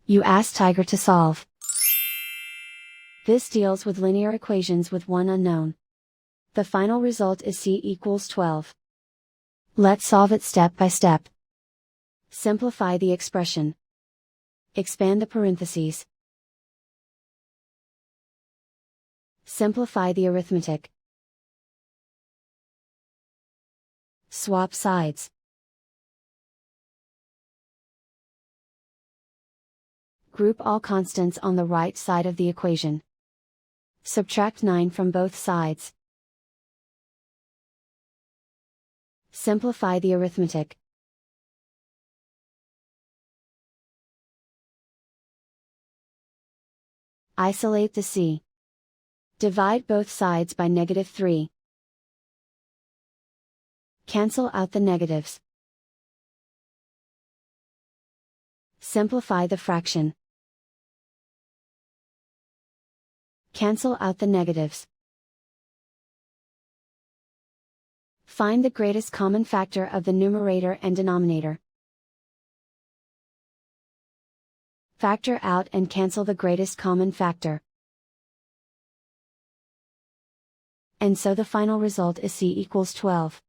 You ask Tiger to solve. This deals with linear equations with one unknown. The final result is c equals 12. Let's solve it step by step. Simplify the expression. Expand the parentheses. Simplify the arithmetic. Swap sides. Group all constants on the right side of the equation. Subtract 9 from both sides. Simplify the arithmetic. Isolate the c. Divide both sides by -3. Cancel out the negatives. Simplify the fraction. Cancel out the negatives. Find the greatest common factor of the numerator and denominator. Factor out and cancel the greatest common factor. And so the final result is c equals 12.